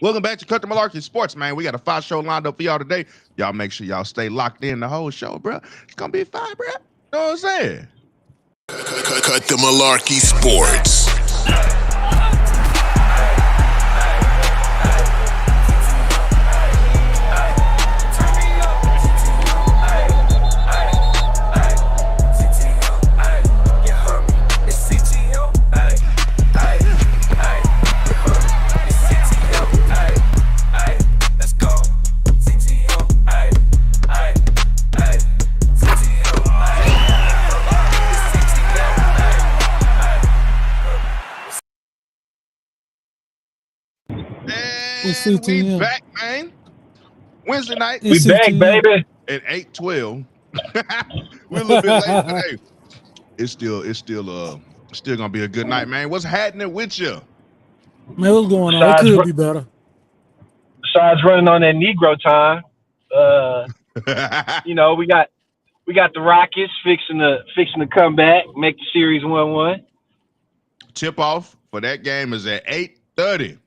Welcome back to Cut the Malarkey Sports, man. We got a 5 show lined up for y'all today. Y'all make sure y'all stay locked in the whole show, bro. It's gonna be fine, bro. You know what I'm saying? Cut the Malarkey Sports. It's And we CTM. back, man. Wednesday night We It's back, CTM. baby. at 8:12. We're a little bit late, but hey, it's still gonna be a good night, man. What's happening with you? Man, what's going on? It Besides, could be better. besides running on that Negro time, uh, we got the Rockets fixing to come back, make the series 1-1. Tip off for that game is at 8:30.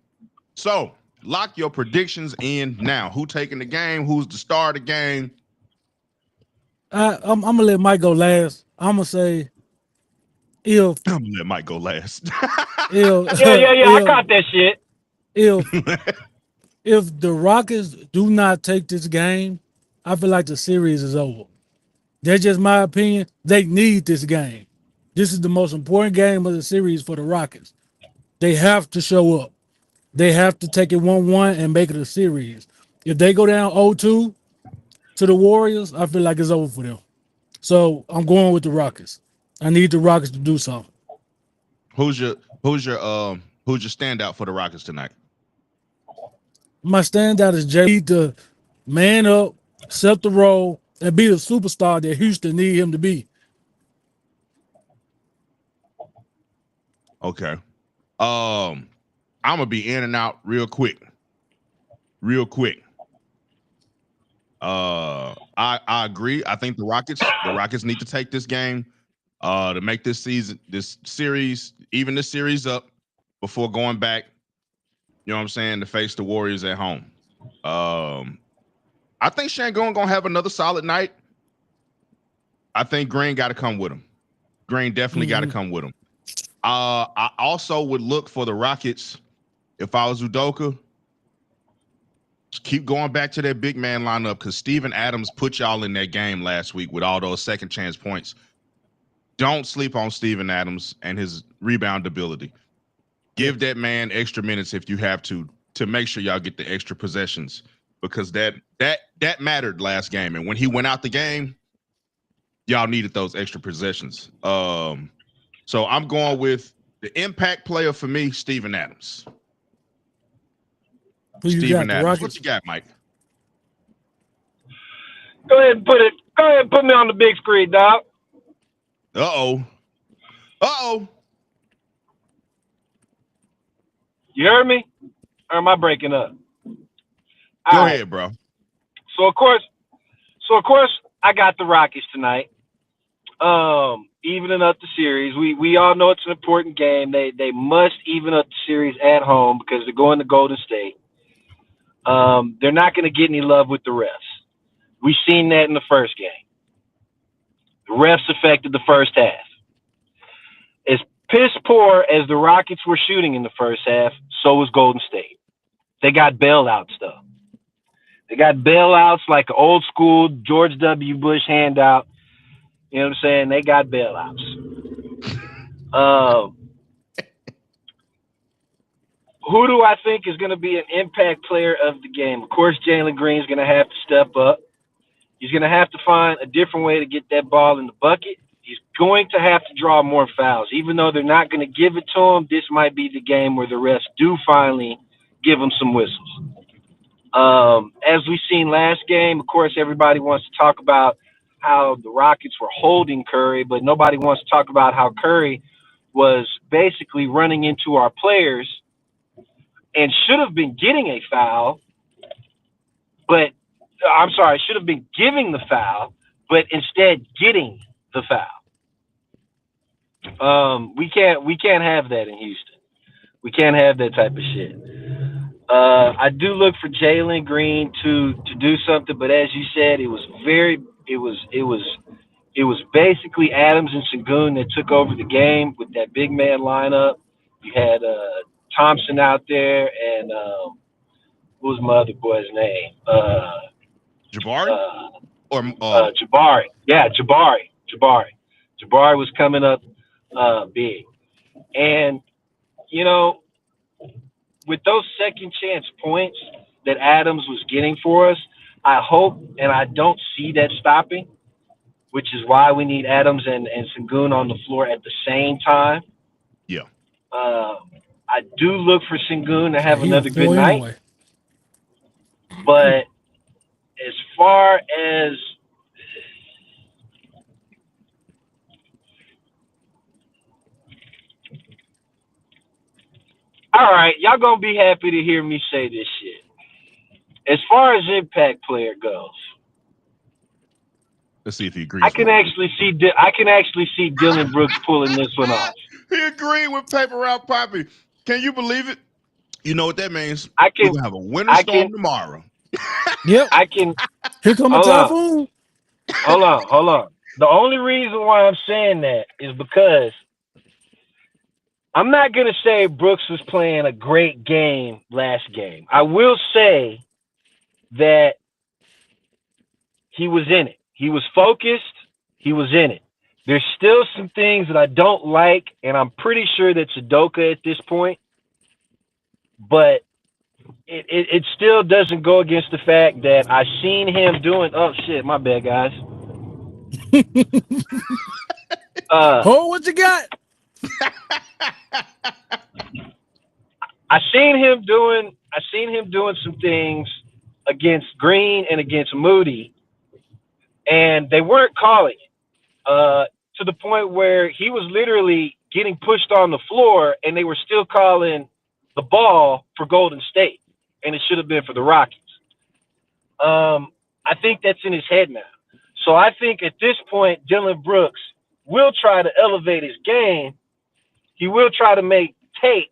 So lock your predictions in now. Who taking the game? Who's the star of the game? I'm gonna let Mike go last. I'm gonna say if I'm gonna let Mike go last. if Yeah. I caught that shit. if if the Rockets do not take this game, I feel like the series is over. That's just my opinion. They need this game. This is the most important game of the series for the Rockets. They have to show up. They have to take it 1-1 and make it a series. If they go down 0-2 to the Warriors, I feel like it's over for them. So I'm going with the Rockets. I need the Rockets to do something. who's your who's your who's your standout for the Rockets tonight? My standout is Jay to man up, accept the role, and be the superstar that Houston need him to be. Okay. I'm gonna be in and out real quick. Real quick. I agree. I think the Rockets need to take this game to make this series, even this series up before going back, you know what I'm saying, to face the Warriors at home. Um I think Shangon gonna have another solid night. I think Green got to come with him. Green definitely got to Mhm. come with him. I also would look for the Rockets if I was Udoka. Keep going back to that big man lineup because Steven Adams put y'all in that game last week with all those second chance points. Don't sleep on Steven Adams and his rebound ability. Give that man extra minutes if you have to make sure y'all get the extra possessions because that mattered last game. And when he went out the game, y'all needed those extra possessions. So I'm going with the impact player for me, Steven Adams. Who you Steven got? The Adams. What Rockets? you got, Mike? Go ahead and put me on the big screen, dog. Uh-oh. Uh-oh. You heard me? Or am I breaking up? Go All right. ahead, bro. So of course, I got the Rockets tonight. Evening up the series. We all know it's an important game. They must even up the series at home because they're going to Golden State. They're not going to get any love with the refs. We've seen that in the first game. The refs affected the first half. As piss poor as the Rockets were shooting in the first half, so was Golden State. They got bailout stuff. They got bailouts like an old school George W. Bush handout. You know what I'm saying? They got bailouts. Who do I think is going to be an impact player of the game? Of course, Jalen Green's going to have to step up. He's going to have to find a different way to get that ball in the bucket. He's going to have to draw more fouls. Even though they're not going to give it to him, this might be the game where the refs do finally give him some whistles. As we've seen last game, of course, everybody wants to talk about how the Rockets were holding Curry, but nobody wants to talk about how Curry was basically running into our players and should have been getting a foul, but I'm sorry, should have been giving the foul, but instead getting the foul. We can't have that in Houston. We can't have that type of shit. I do look for Jalen Green to do something, but as you said, it was basically Adams and Sengun that took over the game with that big man lineup. You had Thompson out there, and what was my other boy's name? Jabari or Jabari. Yeah, Jabari. Jabari was coming up big, and you know, with those second chance points that Adams was getting for us, I hope and I don't see that stopping, which is why we need Adams and Sengun on the floor at the same time. yeah. I do look for Sengun to have He on another good floor night, anyway. but as far as all right, y'all gonna be happy to hear me say this shit. As far as impact player goes, Let's see if he agrees. I can actually see Dylan Brooks pulling this one off. He agreed with Paper Route Poppy. Can you believe it? You know what that means? I We're can, gonna have a winter I storm can, tomorrow. Yep. I can. Here come a Hold on. typhoon. Hold on. The only reason why I'm saying that is because I'm not going to say Brooks was playing a great game last game. I will say that he was in it. He was focused. He was in it. There's still some things that I don't like, and I'm pretty sure that's Udoka at this point. But it still doesn't go against the fact that I seen him doing. Oh shit, my bad, guys. Oh, what you got? I seen him doing some things against Green and against Moody, and they weren't calling it to the point where he was literally getting pushed on the floor, and they were still calling the ball for Golden State, and it should have been for the Rockets. I think that's in his head now. So I think at this point, Dylan Brooks will try to elevate his game. He will try to take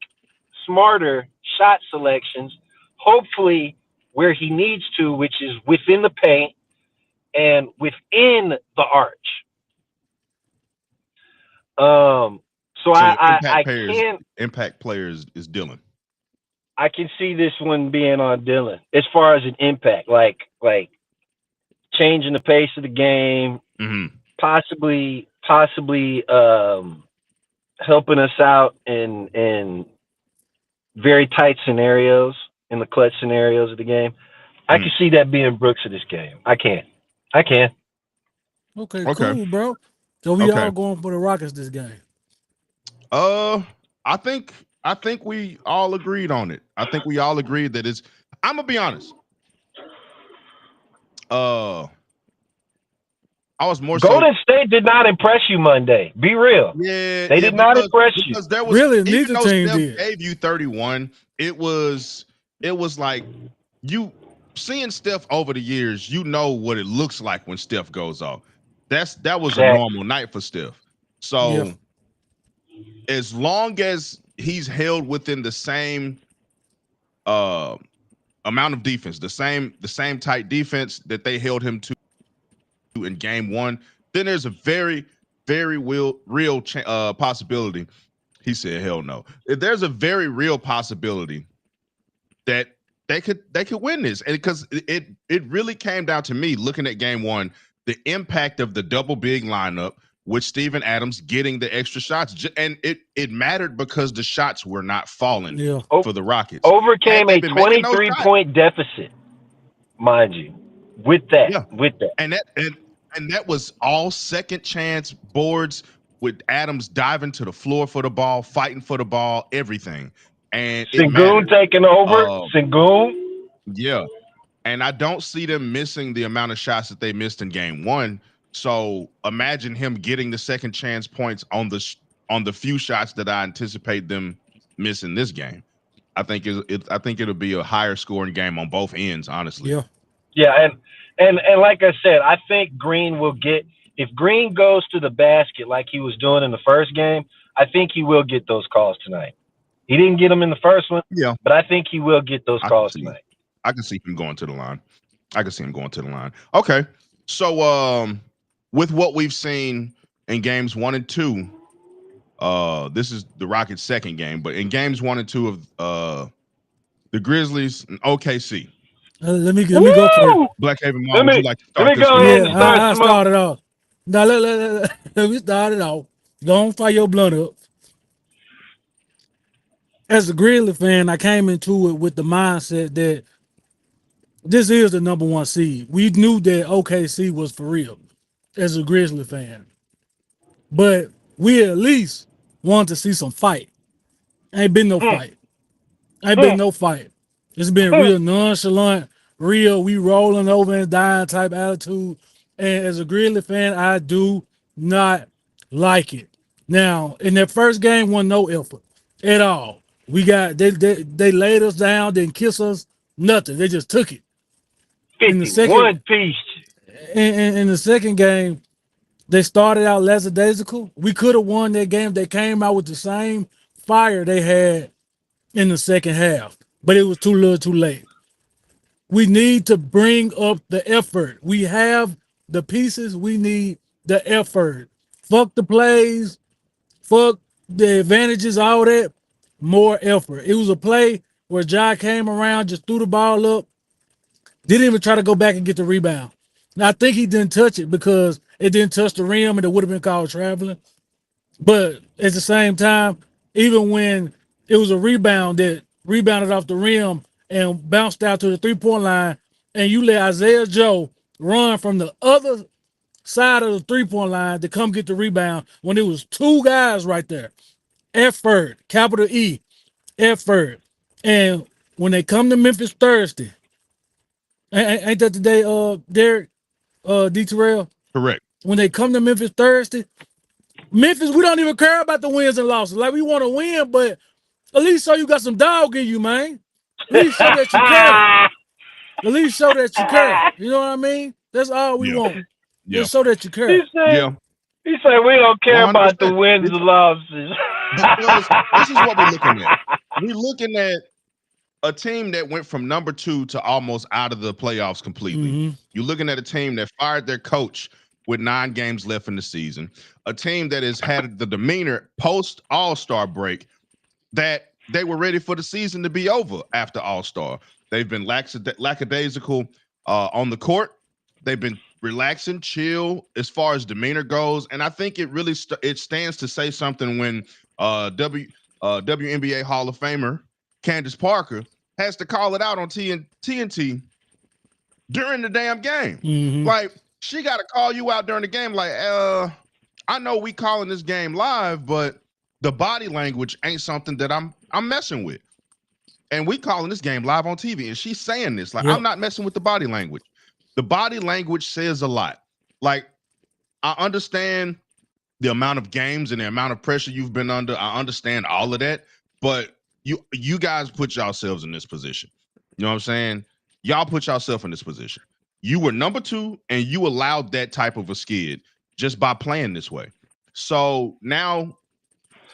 smarter shot selections, hopefully where he needs to, which is within the paint and within the arch. So I can't. Impact players is Dylan. I can see this one being on Dylan as far as an impact, like changing the pace of the game, possibly helping us out in very tight scenarios, in the clutch scenarios of the game. I can see that being Brooks of this game. I can. Okay, cool, bro. So we all going for the Rockets this game. I think we all agreed on it. I think we all agreed that it's. I'm gonna be honest. I was more Golden State did not impress you Monday. Be real. Yeah, they did not impress you. Because there was really neither team Steph did. gave you 31. It was like you seeing Steph over the years. You know what it looks like when Steph goes off. That was a normal night for Steph. So as long as he's held within the same amount of defense, the same tight defense that they held him to in game one, then there's a very, very real possibility. He said, "Hell no." There's a very real possibility that they could win this, and because it really came down to me looking at game one, the impact of the double big lineup with Steven Adams getting the extra shots, and it mattered because the shots were not falling for the Rockets. Overcame a 23-point deficit, mind you. With that. And that was all second chance boards with Adams diving to the floor for the ball, fighting for the ball, everything. And Sengun taking over. Sengun. Yeah. And I don't see them missing the amount of shots that they missed in game one. So imagine him getting the second chance points on the few shots that I anticipate them missing this game. I think it'll be a higher scoring game on both ends, honestly. Yeah, and like I said, I think Green will get, if Green goes to the basket like he was doing in the first game, I think he will get those calls tonight. He didn't get them in the first one, Yeah, but I think he will get those I can calls see. tonight. I can see him going to the line. I can see him going to the line. Okay, so with what we've seen in games 1 and 2, this is the Rockets' second game, but in games 1 and 2 of the Grizzlies and OKC. Let me go first. Woo! Blackhaven Mall, Let would you me like to let start me this go one ahead off? Yeah, and start I smoke. started off. Now let me start it off. Don't fire your blunt up. As a Grizzly fan, I came into it with the mindset that this is the number one seed. We knew that OKC was for real as a Grizzly fan, but we at least wanted to see some fight. Ain't been no Mm, fight. Ain't been mm, no fight. It's been mm. real nonchalant, real we rolling over and dying type attitude. And as a Grizzly fan, I do not like it. Now, in that first game, wasn't no effort at all. We got they laid us down, didn't kiss us, nothing. They just took it. In the 51 second piece. in the second game, they started out lackadaisical. We could have won that game. They came out with the same fire they had in the second half, but it was too little, too late. We need to bring up the effort. We have the pieces. We need the effort. Fuck the plays. Fuck the advantages. All that. More effort. It was a play where Jai came around, just threw the ball up, didn't even try to go back and get the rebound. Now I think he didn't touch it because it didn't touch the rim and it would have been called traveling. But at the same time, even when it was a rebound that rebounded off the rim and bounced out to the 3-point line, and you let Isaiah Joe run from the other side of the 3-point line to come get the rebound when it was two guys right there. Effort, capital E, effort. And when they come to Memphis Thursday, ain't that the day, Derek, D. Terrell? Correct. When they come to Memphis Thursday, Memphis, we don't even care about the wins and losses. Like we want to win, but at least show you got some dog in you, man. At least show that you care. At least show that you care. You know what I mean? That's all we Yeah. want. Yeah. Just show that you he care. said, Yeah. he said we don't care about the 100%. wins and losses. Because this is what we're looking at. We're looking at a team that went from number 2 to almost out of the playoffs completely. Mm-hmm. You're looking at a team that fired their coach with 9 games left in the season. A team that has had the demeanor post All-Star break that they were ready for the season to be over after All-Star. They've been lackadaisical on the court. They've been relaxing, chill as far as demeanor goes, and I think it really it stands to say something when WNBA Hall of Famer Candace Parker has to call it out on TNT during the damn game. Mm-hmm. Like she got to call you out during the game. Like, I know we calling this game live, but the body language ain't something that I'm messing with. And we calling this game live on TV, and she's saying this like, Yep. I'm not messing with the body language. The body language says a lot. Like, I understand the amount of games and the amount of pressure you've been under. I understand all of that, but you guys put yourselves in this position. You know what I'm saying? Y'all put yourself in this position. You were number 2, and you allowed that type of a skid just by playing this way. So now,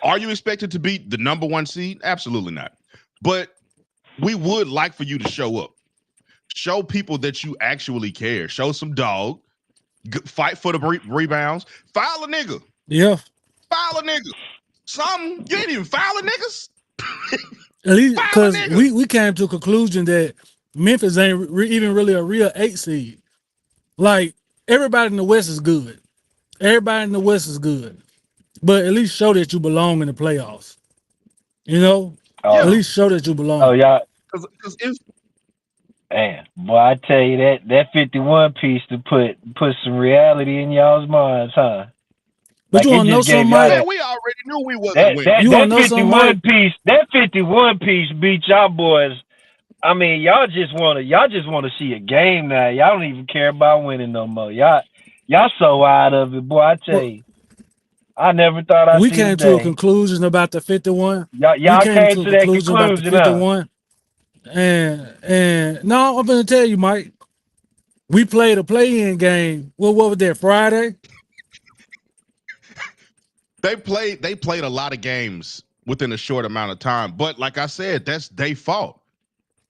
are you expected to beat the number 1 seed? Absolutely not. But we would like for you to show up. Show people that you actually care. Show some dog. Fight for the rebounds. Foul a nigga. Yeah. Foul a nigga. Something. You ain't even fouling niggas. At least Foul a because nigga. we came to a conclusion that Memphis ain't even really a real 8 seed. Like everybody in the West is good. Everybody in the West is good. But at least show that you belong in the playoffs. You know? Oh, At least show that you belong. oh, y'all. Because if Man, boy, I tell you that 51 piece to put some reality in y'all's minds, huh? But you Like, want it to know just gave something, y'all Mike? man, we already knew we wasn't that winning. You wanna know something, Mike? 51 piece beat y'all boys. I mean, y'all just want to see a game now. Y'all don't even care about winning no more. Y'all so out of it, boy. I tell you, I never thought I'd We see the came to a day. conclusion about the 51. Y'all We came came to a to that conclusion about the conclusion, huh? 51. And no, I'm gonna tell you, Mike. We played a play-in game. What was that, Friday? They played a lot of games within a short amount of time. But like I said, that's their fault.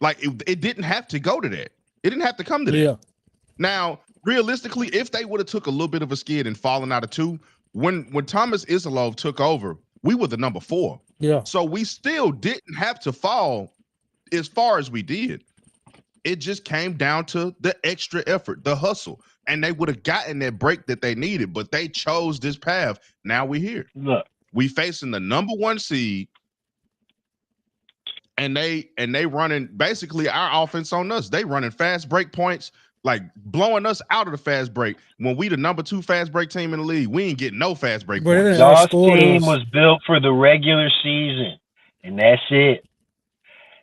Like it didn't have to go to that. It didn't have to come to that. Yeah. Now, realistically, if they would have took a little bit of a skid and fallen out of 2, when Thomas Isilov took over, we were the number 4. Yeah. So we still didn't have to fall as far as we did. It just came down to the extra effort, the hustle, and they would have gotten that break that they needed, but they chose this path. Now we're here. Look, We facing the number 1 seed, and they running basically our offense on us. They running fast break points, like blowing us out of the fast break. When we the number 2 fast break team in the league, we ain't getting no fast break points. y'all's team was built for the regular season, and that's it.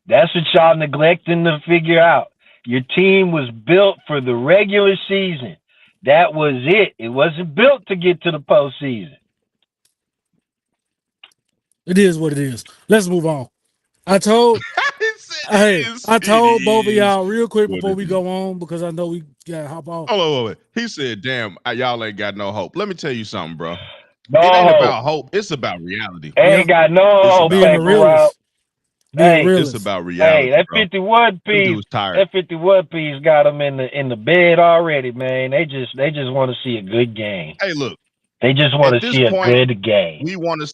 That's what y'all neglecting to figure out. Your team was built for the regular season. That was it. It wasn't built to get to the postseason. It is what it is. Let's move on. I told both of y'all real quick before we go on, because I know we gotta hop off. Oh, wait. He said, damn, y'all ain't got no hope. Let me tell you something, bro. No it ain't hope. about hope. It's about reality. Ain't got no hope. Being a realist. It's about reality. Hey, that 51 piece, that 51 piece got them in the bed already, man. They just want to see a good game. Hey, look. They just want to see a good game. We want to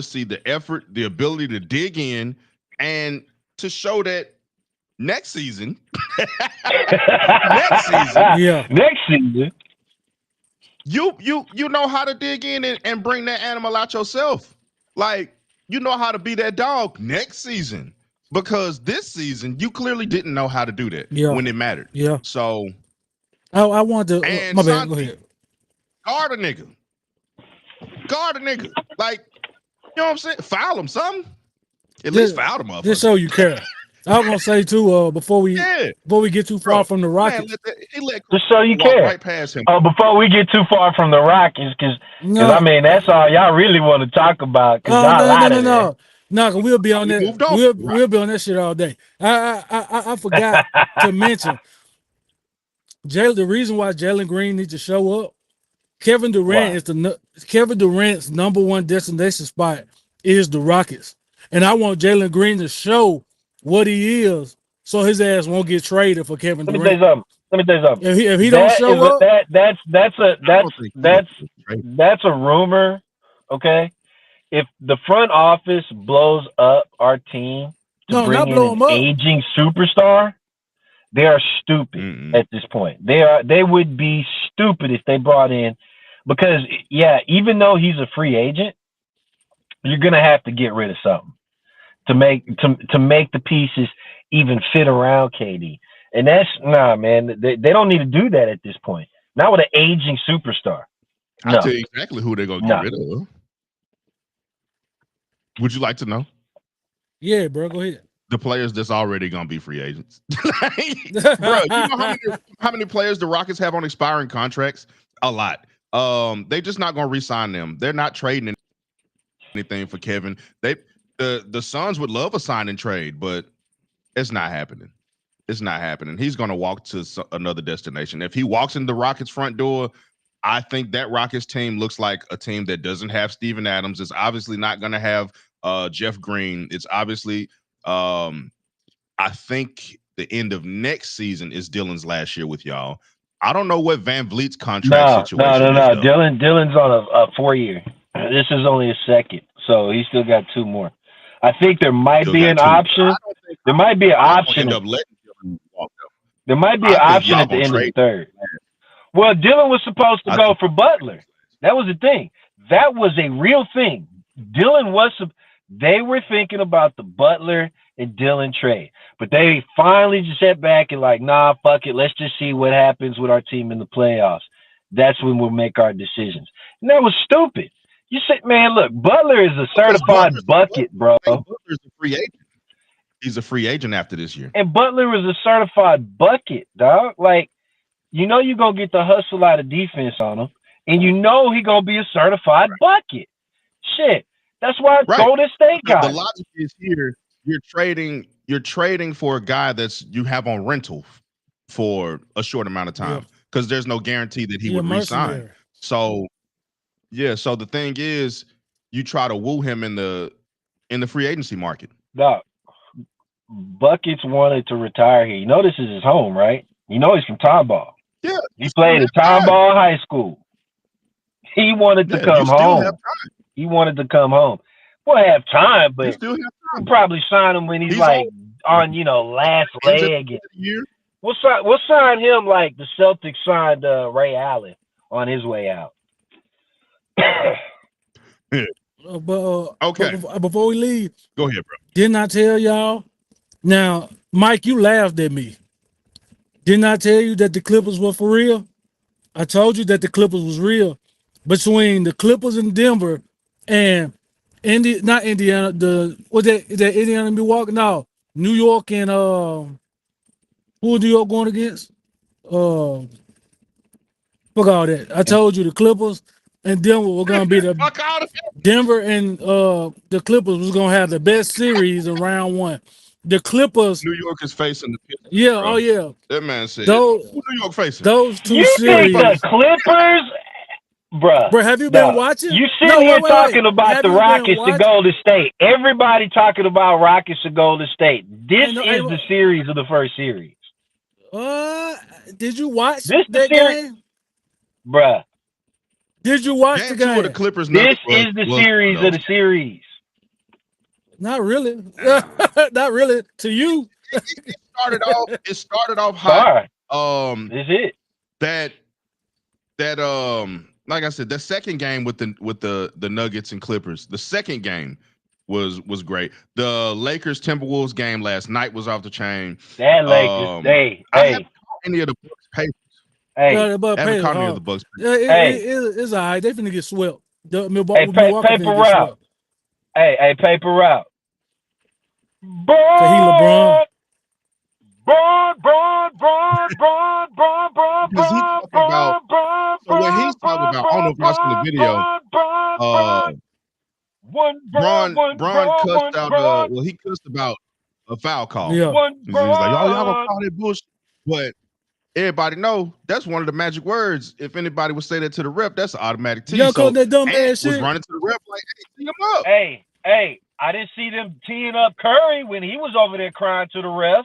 see the effort, the ability to dig in, and to show that next season, next season, you know how to dig in and bring that animal out yourself. Like, you know how to be that dog next season, because this season you clearly didn't know how to do that when it mattered. Yeah. So I want to. My bad. Go ahead. Guard a nigga. Like, you know what I'm saying? Foul him something. At least foul him up. Just so you care. I was gonna say too. Before we get too far from the Rockets, just so you care. Right past him. Before we get too far from the Rockets, because I mean that's all y'all really want to talk about. No, cause we'll be on that. We'll be on that shit all day. I forgot to mention the reason why Jalen Green needs to show up. Kevin Durant's number 1 destination spot is the Rockets, and I want Jalen Green to show what he is, so his ass won't get traded for Kevin Durant. Let me tell you something. If he don't show up, that's a rumor. Okay, if the front office blows up our team to bring in an aging superstar, they are stupid at this point. They would be stupid if they brought in, because even though he's a free agent, you're gonna have to get rid of something to make the pieces even fit around KD. And that's man. They don't need to do that at this point. Not with an aging superstar. I'll tell you exactly who they're gonna get rid of. Would you like to know? Yeah, bro. Go ahead. The players that's already gonna be free agents. Bro, you know how many players the Rockets have on expiring contracts? A lot. They just not gonna re-sign them. They're not trading anything for Kevin. The Suns would love a sign and trade, but it's not happening. It's not happening. He's gonna walk to another destination. If he walks in the Rockets front door, I think that Rockets team looks like a team that doesn't have Steven Adams. It's obviously not gonna have Jeff Green. It's obviously I think the end of next season is Dylan's last year with y'all. I don't know what Van Vliet's contract situation is. No. Dylan's on a 4-year. This is only a second, so he's still got 2 more. I think there might be an option. There might be an option. There might be an option at the end of the third. Well, Dylan was supposed to go for Butler. That was the thing. That was a real thing. They were thinking about the Butler and Dylan trade, but they finally just sat back and like, nah, fuck it. Let's just see what happens with our team in the playoffs. That's when we'll make our decisions. And that was stupid. You said, man, look, Butler is a certified bucket, bro. Butler's a free agent. He's a free agent after this year. And Butler is a certified bucket, dog. Like, you know you're going to get the hustle out of defense on him, and you know he's going to be a certified bucket. Shit. That's why Golden State got the logic is here. You're trading for a guy that's you have on rental for a short amount of time because there's no guarantee that he would re-sign. So the thing is, you try to woo him in the in the free agency market. Doc, Buckets wanted to retire here. You know this is his home, right? You know he's from Tomball. Yeah, He played at Tomball High School. He wanted to come you still have home. time. He wanted to come home. We'll have time, You but still have we'll time. probably sign him when he's like on, last Ends at the leg. end of the year. We'll sign him like the Celtics signed Ray Allen on his way out. Okay. Before we leave, Go ahead, bro. didn't I tell y'all? Now, Mike, you laughed at me. Didn't I tell you that the Clippers were for real? I told you that the Clippers was real. Between the Clippers in Denver and not Indiana, is that Indiana Milwaukee? No, New York and who New York going against? Fuck all that. I told you the Clippers and Denver were gonna be the Fuck all of it. Denver and the Clippers was gonna have the best series in round one. The Clippers, New York is facing the Pistons. yeah, bro. oh yeah. That man said, Those who New York facing? those two You think series. the Clippers, bruh? Bro, have you been watching? You sitting here talking about Have the you been Rockets to watching? Golden State. Everybody talking about Rockets to Golden State. This Ain't no- is ain't the no- series of the first series, Did you watch This the that series- game? bruh. Did you watch Game the 2 of the game? Clippers. This Nuggets is the was series of the series. Not really. Not really. To you. It started off hot. Sorry, this is it. That like I said, the second game with the Nuggets and Clippers, the second game was great. The Lakers Timberwolves game last night was off the chain. That Lakers, I haven't caught any of the Bucks papers. But I haven't caught any of the Bucks papers. It's all right. They finna get swept. Milwaukee paper finna get route. swept. Hey, paper route. LeBron. Because he's talking about, so what he's talking about, I don't know if y'all seen the video. Bron cussed out he cussed about a foul call. Yeah. He was like, y'all gonna call that bullshit. But everybody know that's one of the magic words. If anybody would say that to the rep, that's an automatic T. Y'all So call that dumb Ant ass was shit. running to the rep like, hey, tee him up. Hey, I didn't see them teeing up Curry when he was over there crying to the refs.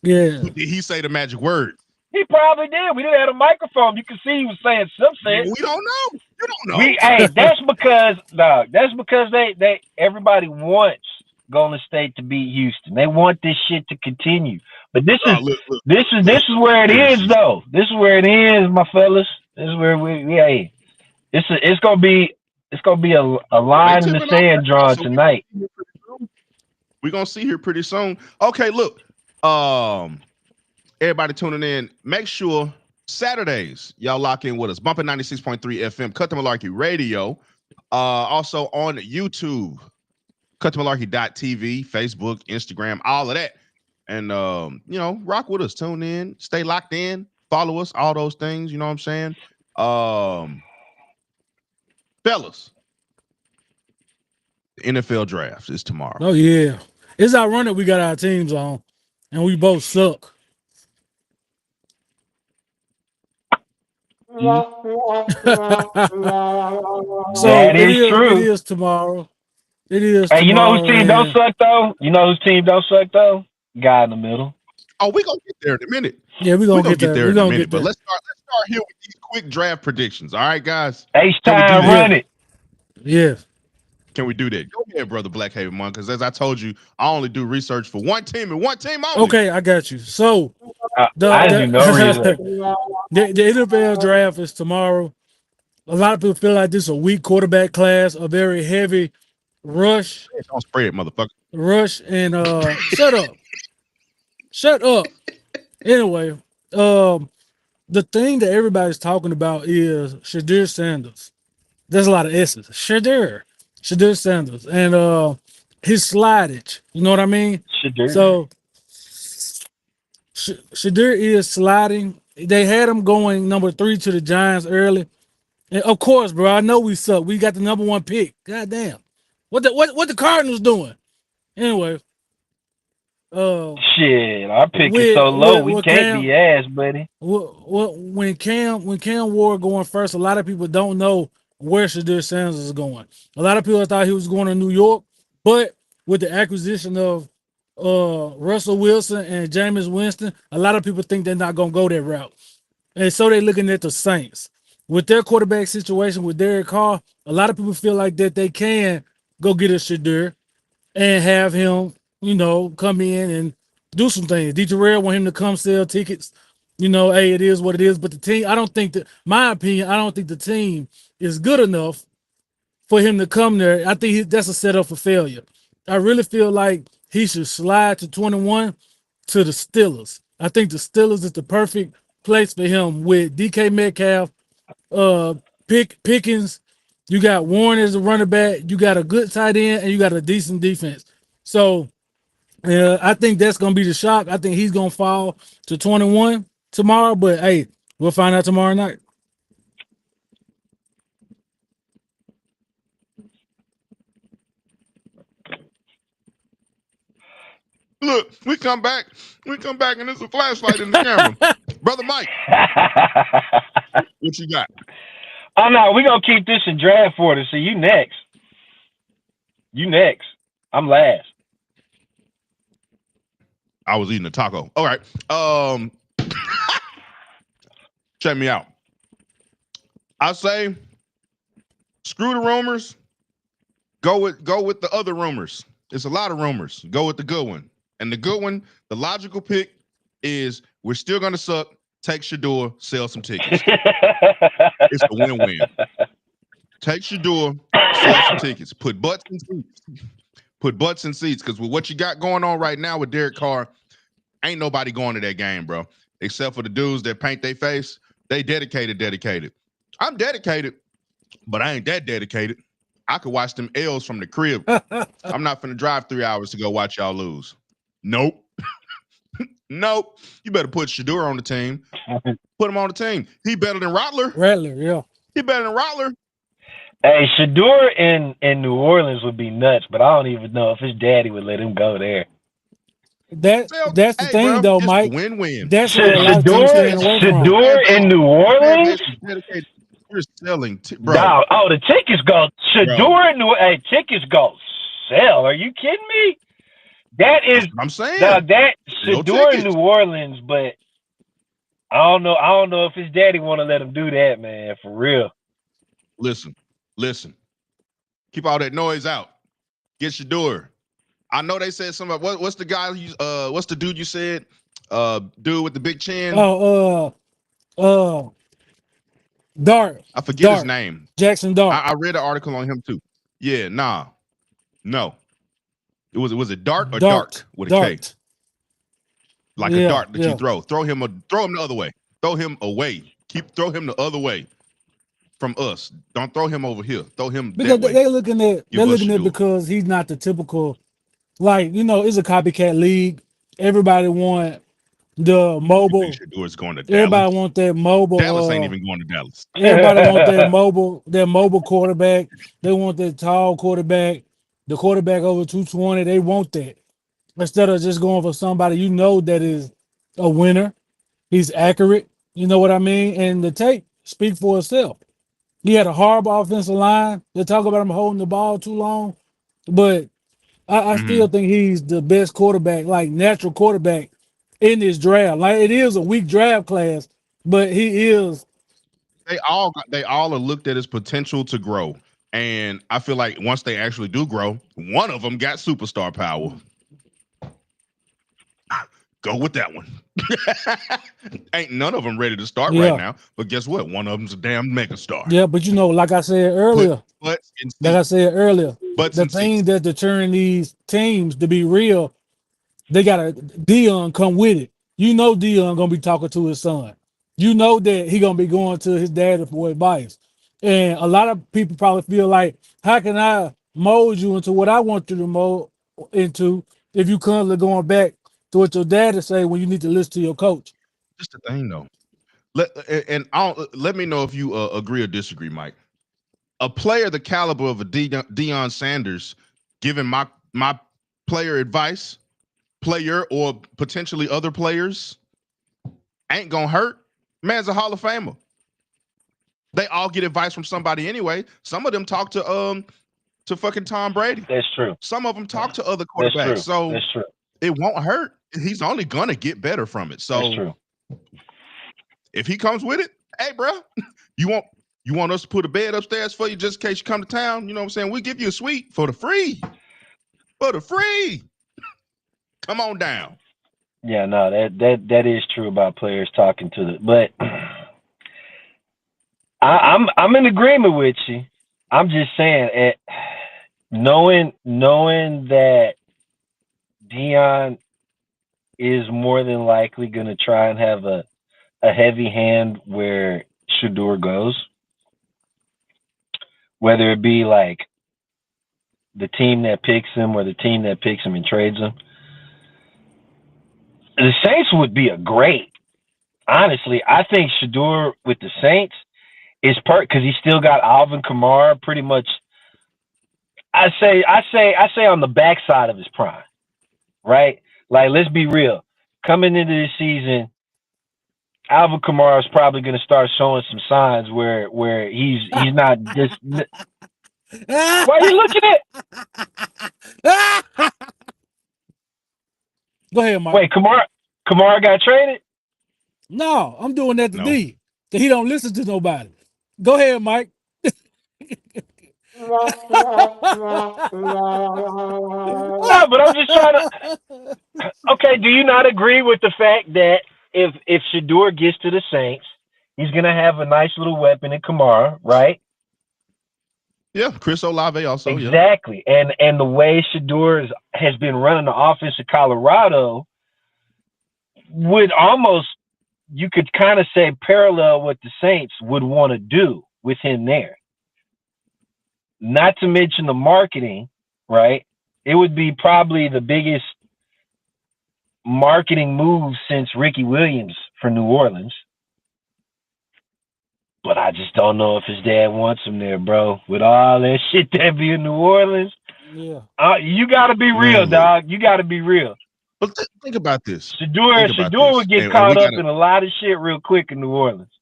Yeah. Did he say the magic word? He probably did. We didn't have a microphone. You can see he was saying something. We don't know. You don't know. That's because they everybody wants Golden State to beat Houston. They want this shit to continue. But this is where it is though. This is where it is, my fellas. This is where it's gonna be a line in the sand drawn tonight. We're gonna see here pretty soon. Okay, look. Everybody tuning in, make sure Saturdays y'all lock in with us. Bumping 96.3 FM, Cut the Malarkey Radio. Also on YouTube, cutthemalarkey.tv, Facebook, Instagram, all of that. And rock with us, tune in, stay locked in, follow us, all those things, you know what I'm saying? Fellas, the NFL draft is tomorrow. Oh yeah. It's ironic we got our teams on and we both suck. So that is true. It is tomorrow. It is. Hey, tomorrow, you know whose team don't suck though? You know whose team don't suck though? Guy in the middle. Oh, we're gonna get there in a minute. Yeah, we're gonna get there in a minute. But let's start here with these quick draft predictions. All right, guys. H-time, run it. Yeah. Can we do that? Go ahead, brother Blackhaven Monk, because as I told you, I only do research for one team and one team only. Okay, I got you. So I do no research. The NFL draft is tomorrow. A lot of people feel like this is a weak quarterback class, a very heavy rush. Don't spray it, motherfucker. Rush and shut up. Shut up. Anyway, the thing that everybody's talking about is Shadir Sanders. There's a lot of S's. Shadir Sanders. And his slidage. You know what I mean? Shadir. So Shadir is sliding. They had him going number 3 to the Giants early. And of course, bro, I know we suck. We got the number 1 pick. God damn. What the Cardinals doing? Anyway. Shit, our pick is so low, we can't be ass, buddy. When Cam Ward going first, a lot of people don't know where Shadir Sanders is going. A lot of people thought he was going to New York, But with the acquisition of Russell Wilson and Jameis Winston, a lot of people think they're not gonna go that route. And so they're looking at the Saints. With their quarterback situation with Derek Carr, a lot of people feel like that they can go get a Shadur and have him, come in and do some things. D. Terrell want him to come sell tickets. Hey, it is what it is. But the team, I don't think that, my opinion, I don't think the team is good enough for him to come there. I think that's a setup for failure. I really feel like he should slide to 21 to the Steelers. I think the Steelers is the perfect place for him with DK Metcalf, Pickens. You got Warren as a running back. You got a good tight end, and you got a decent defense. So I think that's gonna be the shock. I think he's gonna fall to 21 tomorrow. But hey, we'll find out tomorrow night. Look, we come back, and there's a flashlight in the camera. Brother Mike, what you got? Oh no, we're gonna keep this in draft order. So you next. You next. I'm last. I was eating a taco. All right. Check me out. I say screw the rumors. Go with the other rumors. It's a lot of rumors. Go with the good one. And the good one, the logical pick is we're still gonna suck. Take Shador, sell some tickets. It's a win-win. Take Shador, sell some tickets. Put butts in seats. Put butts in seats. Because with what you got going on right now with Derek Carr, ain't nobody going to that game, bro. Except for the dudes that paint their face. They dedicated. I'm dedicated, but I ain't that dedicated. I could watch them L's from the crib. I'm not finna drive 3 hours to go watch y'all lose. Nope. Nope. You better put Shador on the team. Put him on the team. He better than Rattler. Yeah. He better than Rattler. Hey, Shador in New Orleans would be nuts, but I don't even know if his daddy would let him go there. That's the thing, bro, though, it's Mike. Win-win. That's what a lot of teams staying away from. Shador in New Orleans? You're selling, bro. No, the tickets go. Shador in New Orleans. Hey, tickets go sell. Are you kidding me? That is. That's what I'm saying. Now that Shador in New Orleans, but I don't know. I don't know if his daddy want to let him do that, man. For real. Listen. Keep all that noise out. Get Shador. I know they said something. What's the guy? What's the dude you said? Dude with the big chin. Dart. I forget his name. Jackson Dart. I read an article on him too. Yeah, no. Was it Dart or Dart with a K? Like a dart that you throw. Throw him the other way. Throw him away. Throw him the other way from us. Don't throw him over here. Throw him because that way. They're looking at because he's not the typical, it's a copycat league. Everybody want the mobile. Shador's going to Dallas. Everybody want that mobile. Dallas ain't even going to Dallas. Everybody want that mobile quarterback. They want that tall quarterback, the quarterback over 220. They want that. Instead of just going for somebody that is a winner. He's accurate. You know what I mean? And the tape speak for itself. He had a horrible offensive line. They talk about him holding the ball too long. But I still think he's the best quarterback, natural quarterback in this draft. It is a weak draft class, but he is. They all are looked at his potential to grow. And I feel like once they actually do grow, one of them got superstar power. Go with that one. Ain't none of them ready to start right now. But guess what? One of them's a damn megastar. Yeah, but like I said earlier, the thing that deterring these teams to be real, they got Dion come with it. Dion gonna be talking to his son. That he gonna be going to his daddy for advice. And a lot of people probably feel like, how can I mold you into what I want you to mold into if you constantly going back to what your daddy say when you need to listen to your coach? Just the thing though. Let me know if you agree or disagree, Mike. A player the caliber of a Deion Sanders giving my player advice, player or potentially other players, ain't gonna hurt. Man's a Hall of Famer. They all get advice from somebody anyway. Some of them talk to to fucking Tom Brady. That's true. Some of them talk to other That's quarterbacks, true. so That's true. it won't hurt. He's only gonna get better from it. That's So true. if he comes with it, hey, bro, you want us to put a bed upstairs for you just in case you come to town? You know what I'm saying? We give you a suite for the free. For the free. Come on down. Yeah, no, that is true about players talking to the. But I'm in agreement with you. I'm just saying, knowing that Dion is more than likely going to try and have a heavy hand where Shador goes, whether it be like the team that picks him or the team that picks him and trades him. The Saints would be a great. Honestly, I think Shador with the Saints is because he still got Alvin Kamara pretty much. I say on the backside of his prime, right? Like, let's be real. Coming into this season, Alvin Kamara is probably going to start showing some signs where he's not just. Why are you looking at? Go ahead, Mike. Wait, Kamara got traded? No, I'm doing that to No. D. That he don't listen to nobody. Go ahead, Mike. No, but I'm just trying to. Okay, do you not agree with the fact that if Shador gets to the Saints, he's gonna have a nice little weapon in Kamara, right? Yeah, Chris Olave also. Exactly, yeah. And the way Shador has been running the offense in Colorado would almost, you could kind of say, parallel what the Saints would want to do with him there. Not to mention the marketing, right? It would be probably the biggest marketing move since Ricky Williams for New Orleans. But I just don't know if his dad wants him there, bro. With all that shit that be in New Orleans. Yeah. You got to be real, dog. You got to be real. But think about this. Shador would get caught up in a lot of shit real quick in New Orleans.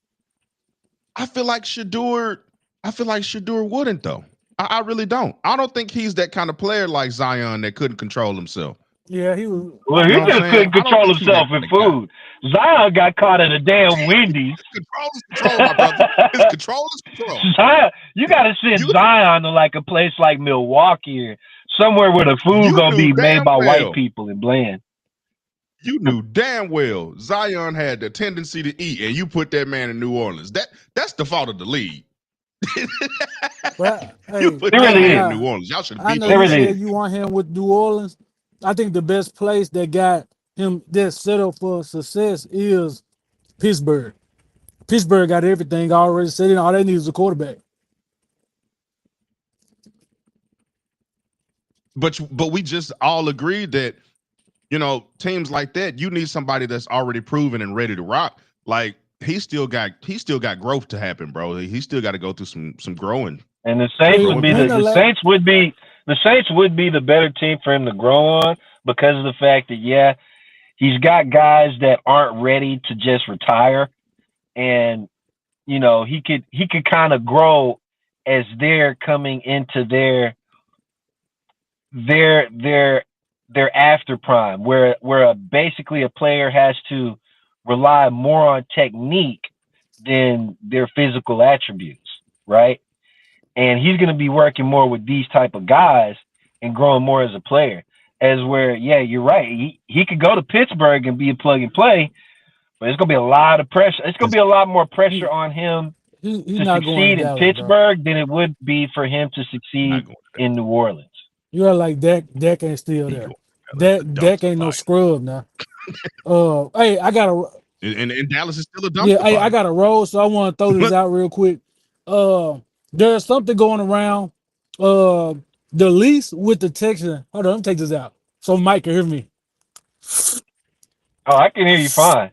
I feel like Shador wouldn't, though. I really don't. I don't think he's that kind of player like Zion that couldn't control himself. Yeah, he was. Well, he just couldn't control himself with food. Zion got caught at a damn Wendy's. Control is control, my brother. His control is control. Zion, you got to send Zion to like a place like Milwaukee or somewhere where the food gonna be made by white people and bland. You knew damn well Zion had the tendency to eat, and you put that man in New Orleans. That's the fault of the league. Well, hey, you put that man in New Orleans. Y'all should beat I know you said you want him with New Orleans. I think the best place that got him that's set up for success is Pittsburgh. Pittsburgh got everything already set in. All they need is a quarterback. But we just all agreed that, you know, teams like that, you need somebody that's already proven and ready to rock. Like, he's still got growth to happen, bro. He still got to go through some growing. And the Saints would be the Saints would be the better team for him to grow on because of the fact that he's got guys that aren't ready to just retire, and you know he could kind of grow as they're coming into their after prime, where basically a player has to rely more on technique than their physical attributes, right? And he's going to be working more with these type of guys and growing more as a player. As where, you're right. He could go to Pittsburgh and be a plug and play, but it's going to be a lot of pressure. It's going to be a lot more pressure on him to succeed in Pittsburgh than it would be for him to succeed in New Orleans. You are like Dak ain't still there. Dak ain't no scrub now. Hey, I got a and Dallas is still a dumpster. Yeah, hey, I got a roll, so I want to throw this out real quick. There's something going around. The lease with the Texans. Hold on, let me take this out so Mike can hear me. Oh, I can hear you fine.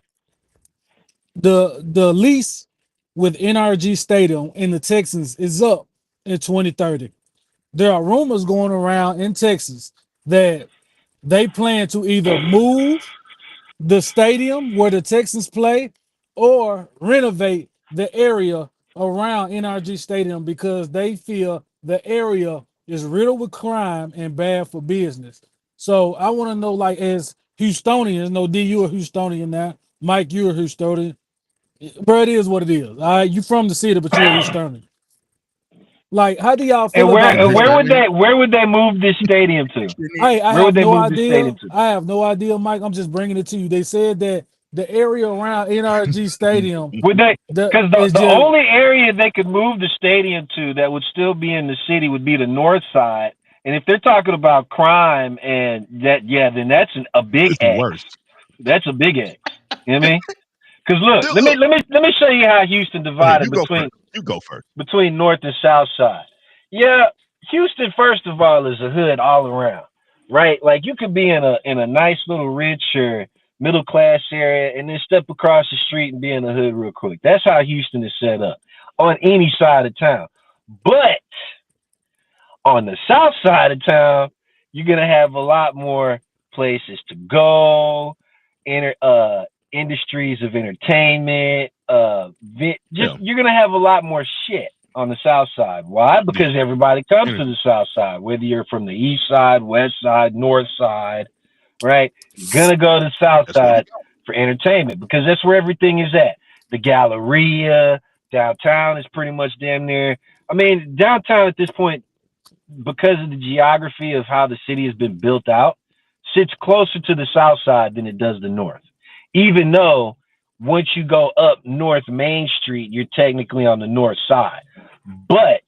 The lease with NRG Stadium in the Texans is up in 2030. There are rumors going around in Texas that they plan to either move the stadium where the Texans play or renovate the area around NRG Stadium because they feel the area It's riddled with crime and bad for business. So I want to know, like, as Houstonians, no D, you a Houstonian now. Mike, you a Houstonian. Bro, it is what it is. All right, you from the city, but you're a Houstonian. Like, how do y'all And feel What about the hell this? that mean? where would they move this stadium to? I Where have would they no move this idea. stadium to? I have no idea, Mike. I'm just bringing it to you. They said that the area around NRG Stadium, Would they? Because is the just only area they could move the stadium to that would still be in the city would be the north side. And if they're talking about crime and that, yeah, then that's a big It's the X. worst. That's a big X. You know what I mean? Because look, Dude, let me look, let me let me show you how Houston go ahead. divided You go first. You go first. between north and south side. Yeah, Houston first of all is a hood all around, right? Like you could be in a nice little rich or middle class area and then step across the street and be in the hood real quick. That's how Houston is set up on any side of town. But on the south side of town, you're gonna have a lot more places to go, industries of entertainment, just Yeah. you're gonna have a lot more shit on the south side. Why? Yeah. Because everybody comes Enter- to the south side, whether you're from the east side, west side, north side, right? You're gonna go to the south That's where you side go. for entertainment because that's where everything is at. The Galleria, downtown is pretty much damn near. I mean, downtown at this point because of the geography of how the city has been built out, sits closer to the south side than it does the north. Even though once you go up North Main Street, you're technically on the north side. But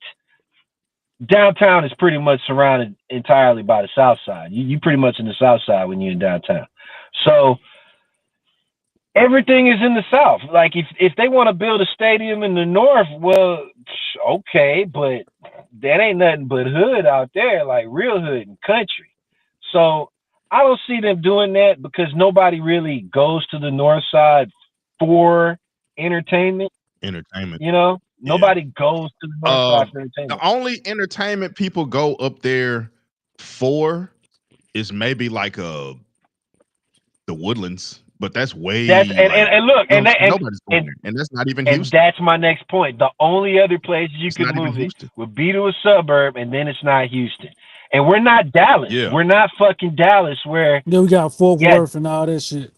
downtown is pretty much surrounded entirely by the south side. You pretty much in the south side when you're in downtown. So everything is in the south. Like if they want to build a stadium in the north, well, okay, but that ain't nothing but hood out there, like real hood and country. So I don't see them doing that because nobody really goes to the north side for entertainment. Entertainment. You know, Yeah. nobody goes to the north side Um, for the entertainment. only entertainment people go up there for is maybe like the Woodlands, but that's That's way like and look you know what I'm saying? Nobody's going and there, and that's not even and Houston. that's my next point. The only other place you It's could not even move it Houston. would be to a suburb, and then it's not Houston. And we're not Dallas. Yeah. We're not fucking Dallas. Where then we got Fort yeah, Worth and all that shit.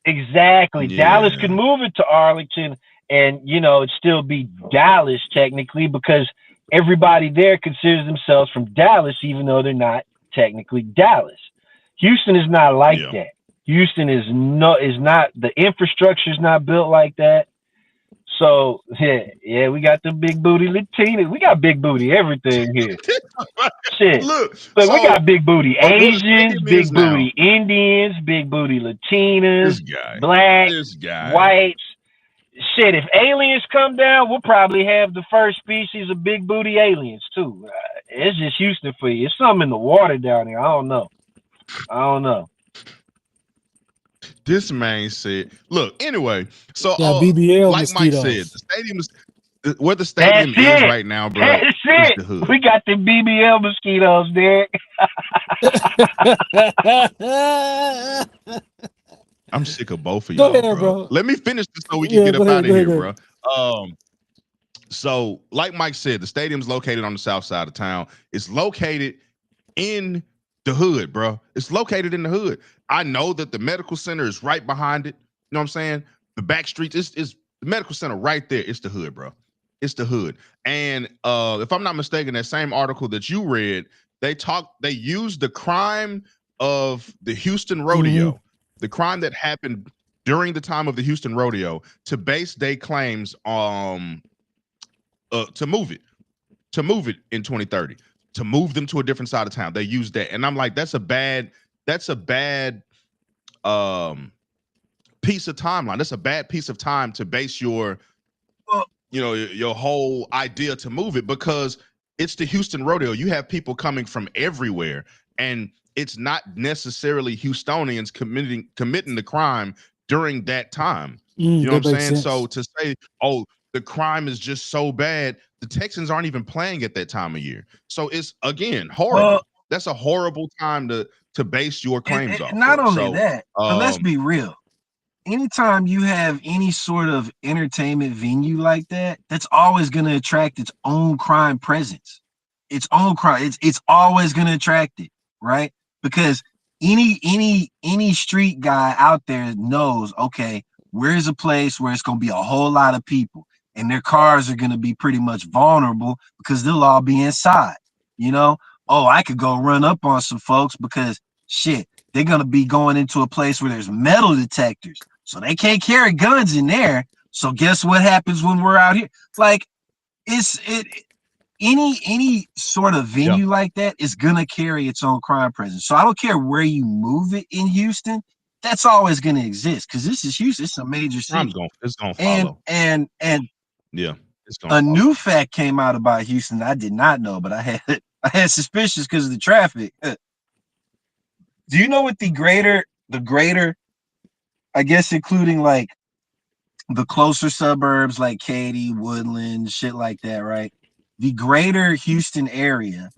exactly. Dallas could Yeah. move it to Arlington, and it'd still be Dallas technically because everybody there considers themselves from Dallas, even though they're not technically Dallas. Houston is not like Yeah. that. Houston is not the infrastructure is not built like that. So yeah, we got the big booty Latinas. We got big booty everything here. Shit. Look, Look, we so got big booty where the Asians, stadium is big now, booty Indians, big booty Latinas, this guy, blacks, this guy. whites. Shit, if aliens come down, we'll probably have the first species of big booty aliens too. It's just Houston for you. It's something in the water down there. I don't know. I don't know. This man said, "Look, anyway, so Got BBL like Mike said, mosquitoes. the stadium is where the That's stadium is it. right now, bro. That's Is it. the hood. We got the BBL mosquitoes, Derek. I'm sick of both of Go y'all, ahead, bro. bro. Let me finish this so we can Yeah, get go up out ahead, of go ahead, here, go bro. ahead. So like Mike said, the stadium's located on the south side of town. It's located in the hood, bro. It's located in the hood. I know that the medical center is right behind it. You know what I'm saying? The back streets is the medical center right there. It's the hood, bro. It's the hood. And if I'm not mistaken, that same article that you read, they used the crime of the Houston Hmm. rodeo, the crime that happened during the time of the Houston rodeo to base their claims to move it in 2030, to move them to a different side of town. They use that. And I'm like, that's a bad um piece of timeline. That's a bad piece of time to base Well, your whole idea to move it because it's the Houston rodeo. You have people coming from everywhere, and it's not necessarily Houstonians committing the crime during that time. You know what That I'm makes saying? So sense. to say, oh, the crime is just so bad, the Texans aren't even playing at that time of year. So it's again Well, horrible. That's a horrible time to base your claims off not of. only So that, but let's um be real. Anytime you have any sort of entertainment venue like that, that's always going to attract its own crime presence. its own crime. It's always going to attract it, right? Because any street guy out there knows, okay, where's a place where it's going to be a whole lot of people and their cars are going to be pretty much vulnerable because they'll all be inside, you know? Oh, I could go run up on some folks because shit, they're going to be going into a place where there's metal detectors. So they can't carry guns in there. So guess what happens when we're out here? Like any sort of venue like that is gonna carry its own crime presence. So I don't care where you move it in Houston, that's always gonna exist because this is Houston. It's a major city. It's gonna follow. And yeah, it's gonna a follow. new fact came out about Houston that I did not know, but I had suspicions because of the traffic. Do you know what the greater, I guess including like the closer suburbs like Katy, Woodland, shit like that, right? The greater Houston area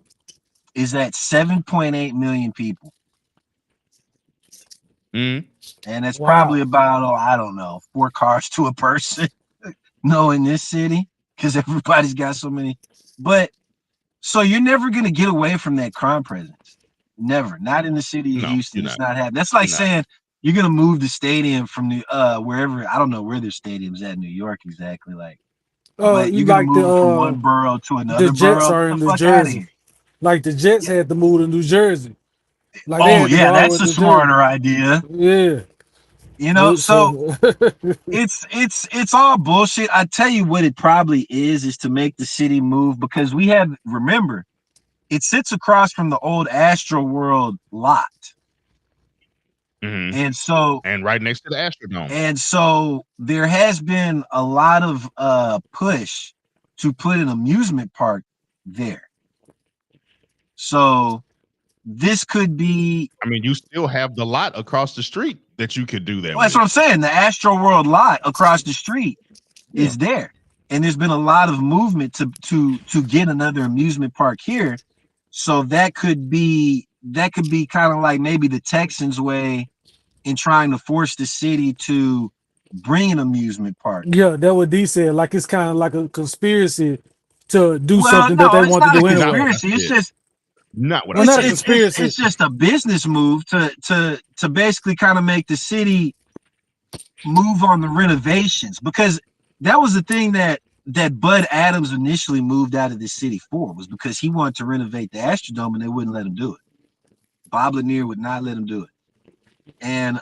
is at 7.8 million people. Mm. And that's probably about, I don't know, 4 cars to a person. No, in this city, because everybody's got so many. But so you're never going to get away from that crime presence. Never. Not in the city of Houston. It's not happening. That's like saying you're going to move the stadium from wherever. I don't know where their stadium's at in New York exactly. Like, but you're going to move from one borough to another the Jets borough. are in Get the New fuck out of Jersey. here. Like the Jets had to move to New Jersey. Like oh yeah, that's a smarter idea. Yeah, you know. So it's all bullshit. I tell you what, it probably is to make the city move because remember, it sits across from the old Astro World lot. Mm-hmm. And right next to the Astrodome. And so there has been a lot of push to put an amusement park there. So this could be. I mean, you still have the lot across the street that you could do that. Well, that's what I'm saying. The Astro World lot across the street is there, and there's been a lot of movement to get another amusement park here. So that could be kind of like maybe the Texans' way in trying to force the city to bring an amusement park. Yeah, that's what D said. Like it's kind of like a conspiracy to do something that they want to do anyway. It's just not what not a conspiracy. It's just a business move to basically kind of make the city move on the renovations, because that was the thing that Bud Adams initially moved out of the city for, was because he wanted to renovate the Astrodome and they wouldn't let him do it. Bob Lanier would not let him do it. And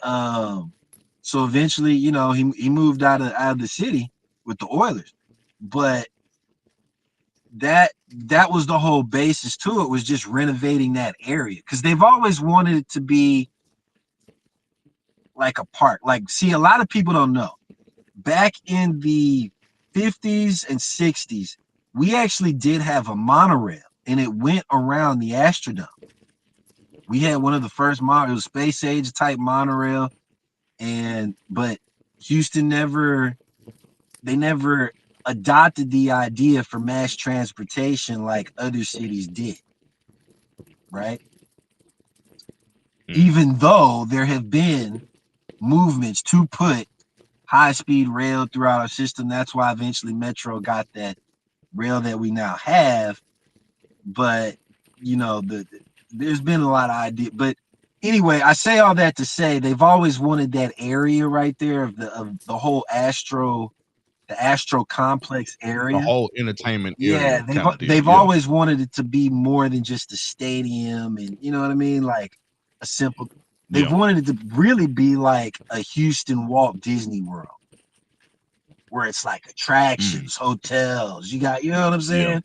so eventually, he moved out of the city with the Oilers. But that was the whole basis to it, was just renovating that area, because they've always wanted it to be like a park. Like, see, a lot of people don't know. Back in the 50s and 60s, we actually did have a monorail, and it went around the Astrodome. We had one of the first it was space age type monorail, but Houston never adopted the idea for mass transportation like other cities did, right? Even though there have been movements to put high-speed rail throughout our system. That's why eventually Metro got that rail that we now have. But there's been a lot of ideas. But anyway, I say all that to say they've always wanted that area right there of the whole the Astro complex area, the whole entertainment area. Yeah, they've always wanted it to be more than just a stadium, and you know what I mean, like a simple. They've wanted it to really be like a Houston Walt Disney World, where it's like attractions, hotels. You know what I'm saying? Yeah.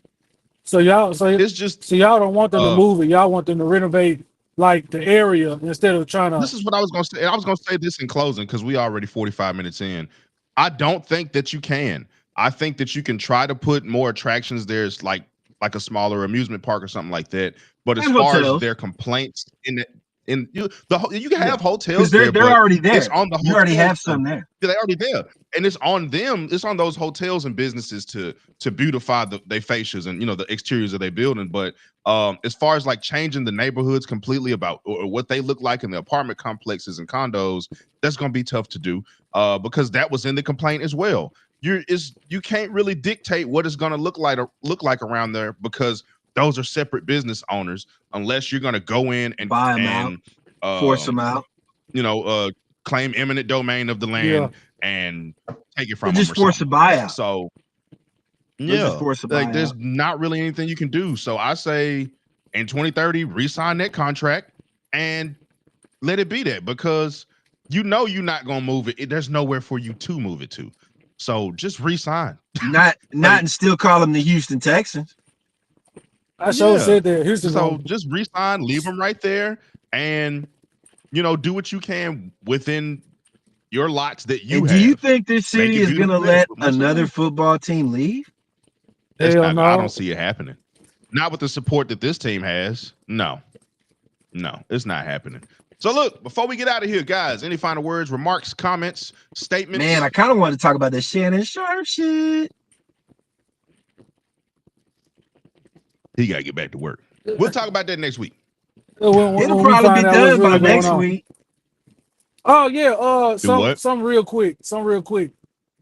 So y'all don't want them to move it. Y'all want them to renovate like the area instead of trying to. This is what I was going to say. I was going to say this in closing because we already 45 minutes in. I don't think that you can. I think that you can try to put more attractions there. It's like a smaller amusement park or something like that. But as far as their complaints you can have hotels there. They're already there. It's on the you already have some there. They're already there, and it's on them. It's on those hotels and businesses to beautify their fascias and the exteriors of their building. But as far as like changing the neighborhoods completely about or what they look like in the apartment complexes and condos, that's going to be tough to do because that was in the complaint as well. You can't really dictate what it's going to look like around there, because those are separate business owners unless you're going to go in and buy them out, force them out. Claim eminent domain of the land and take it from them. Just force a buyout. So just force a buyout. there's not really anything you can do. So I say in 2030, re-sign that contract and let it be that, because you're not gonna move it. There's nowhere for you to move it to. So just re-sign. Not and still call them the Houston Texans. I sure said that. Houston. So just re-sign, leave them right there, and do what you can within your lots that you have. Do you think this city is gonna let another football team leave? I don't see it happening. Not with the support that this team has. No, it's not happening. So look, before we get out of here, guys, any final words, remarks, comments, statements? Man, I kind of want to talk about that Shannon Sharp shit. He got to get back to work. We'll talk about that next week. It'll probably be done by next week. Oh, yeah. Some real quick.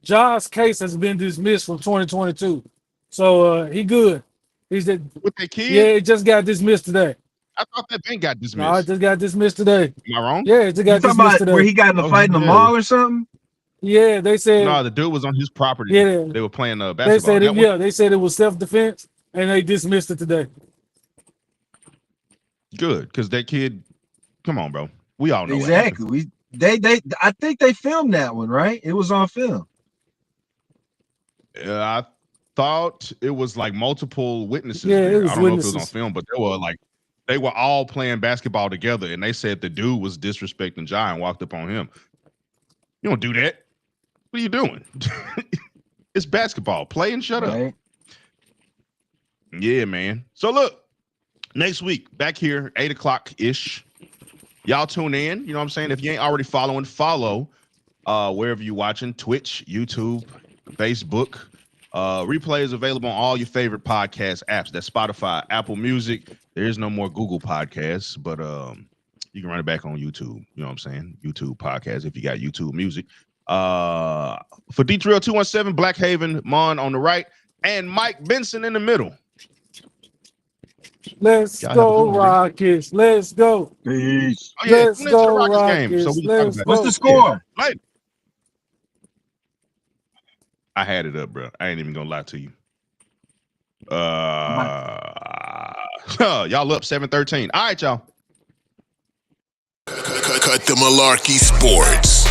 Josh's case has been dismissed from 2022. So he good. He's that with that kid? Yeah, it just got dismissed today. I thought that thing got dismissed. No, it just got dismissed today. Am I wrong? Yeah, it just got dismissed today. Where he got in a fight in the mall or something? Yeah, they said. No, the dude was on his property. Yeah, they were playing basketball. They said it was self-defense, and they dismissed it today. Good, because that kid, come on, bro. We all know exactly. I think they filmed that one, right? It was on film. I thought it was like multiple witnesses. Yeah, I don't know if it witnesses. was on film, but they were all playing basketball together, and they said the dude was disrespecting Ja and walked up on him. You don't do that. What are you doing? It's basketball. Play and shut up. Yeah, man. So look, next week, back here, 8 o'clock-ish. Y'all tune in. You know what I'm saying? If you ain't already following, follow wherever you're watching, Twitch, YouTube, Facebook. Replay is available on all your favorite podcast apps. That's Spotify, Apple Music. There is no more Google Podcasts, but you can run it back on YouTube. You know what I'm saying? YouTube Podcast if you got YouTube Music. For D-Drill 217, Black Haven, Mon on the right, and Mike Benson in the middle. Let's go, Rockets. Let's go. Peace. Oh, yeah, Let's go, Rockets. Game, so what's the score? Yeah. I had it up, bro. I ain't even gonna lie to you. Y'all up 7-13. All right, y'all. Cut the Malarkey Sports.